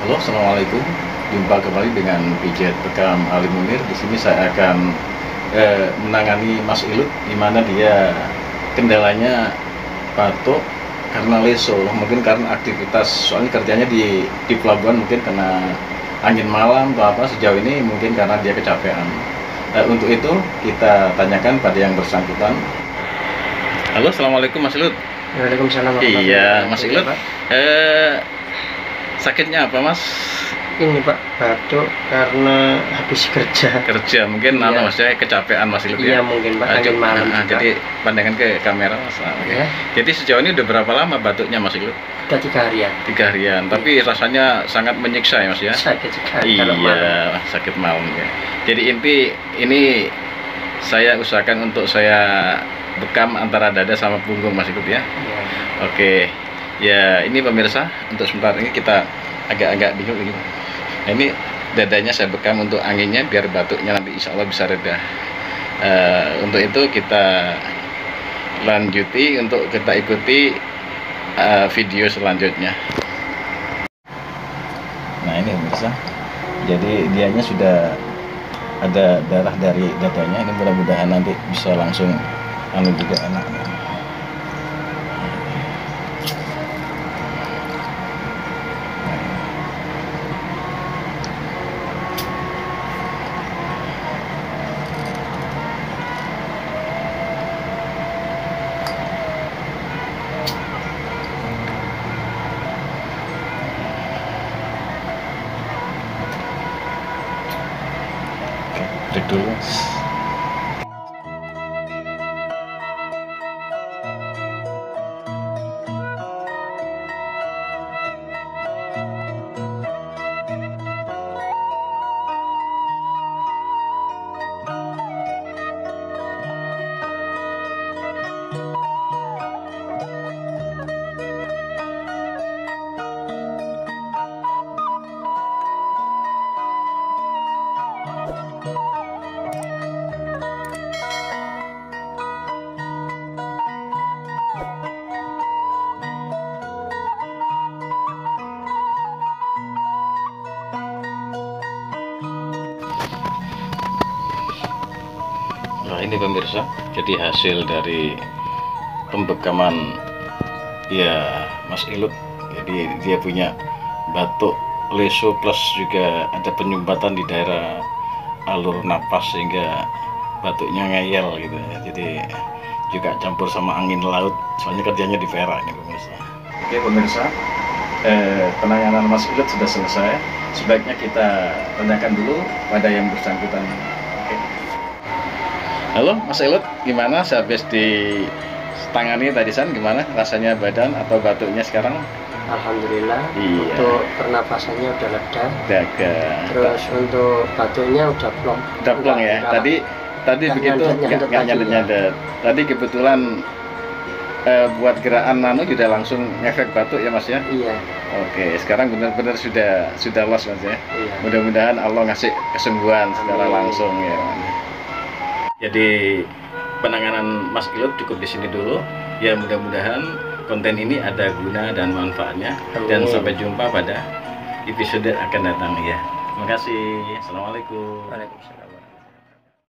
Halo, assalamualaikum. Jumpa kembali dengan Pijat Bekam Ali Munir. Di sini saya akan menangani Mas Ilut, di mana dia kendalanya batuk karena leso, mungkin karena aktivitas, soalnya kerjanya di pelabuhan, mungkin karena angin malam atau apa. Sejauh ini mungkin karena dia kecapean. Untuk itu kita tanyakan pada yang bersangkutan. Halo, assalamualaikum Mas Ilut. Waalaikumsalam. Iya, Mas Ilut. Sakitnya apa, Mas? Ini Pak, batuk karena habis kerja. Mungkin Iya. maksudnya kecapean Mas Ilut Iya ya. mungkin Pak, angin malam juga. Jadi pandangan ke kamera Mas. Ya. Jadi sejauh ini udah berapa lama batuknya Mas Ilut? Udah 3 harian. 3 harian. Tapi rasanya sangat menyiksa ya Mas ya. Sakit sekali kalau malam. Iya, sakit malam ya. Jadi ini saya usahakan untuk saya bekam antara dada sama punggung Mas Ilut ya. Iya. Oke. Ya, ini pemirsa, untuk sebentar ini kita agak bingung ini. Nah, ini dadanya saya bekam untuk anginnya biar batuknya nanti insya Allah bisa reda. Untuk itu kita lanjuti, untuk kita ikuti video selanjutnya. Nah, ini pemirsa, jadi dianya sudah ada darah dari dadanya. Ini mudah-mudahan nanti bisa langsung juga enak. Break dulu. Nah, ini pemirsa, jadi hasil dari pembekaman ya Mas Ilut. Jadi dia punya batuk leso plus juga ada penyumbatan di daerah alur napas sehingga batuknya ngeyel gitu ya. Jadi juga campur sama angin laut, soalnya kerjanya di Perak ini pemirsa. Oke pemirsa, penanganan Mas Ilut sudah selesai. Sebaiknya kita tanyakan dulu pada yang bersangkutan. Halo Mas Ilut, gimana sehabis ditangani tadi gimana rasanya badan atau batuknya sekarang? Alhamdulillah. Iya. Untuk pernapasannya udah reda. Terus untuk batuknya udah plong. Udah plong ya. Tadi begitu nggak nyandet-nyandet. Tadi kebetulan buat gerakan nano sudah langsung ngefek batuk ya Mas ya? Iya. Oke, sekarang benar-benar sudah los Mas ya. Iya. Mudah-mudahan Allah ngasih kesembuhan secara langsung ya. Jadi penanganan Mas Ilut cukup di sini dulu. Ya mudah-mudahan konten ini ada guna dan manfaatnya. Dan sampai jumpa pada episode akan datang ya. Terima kasih. Assalamualaikum. Waalaikumsalam.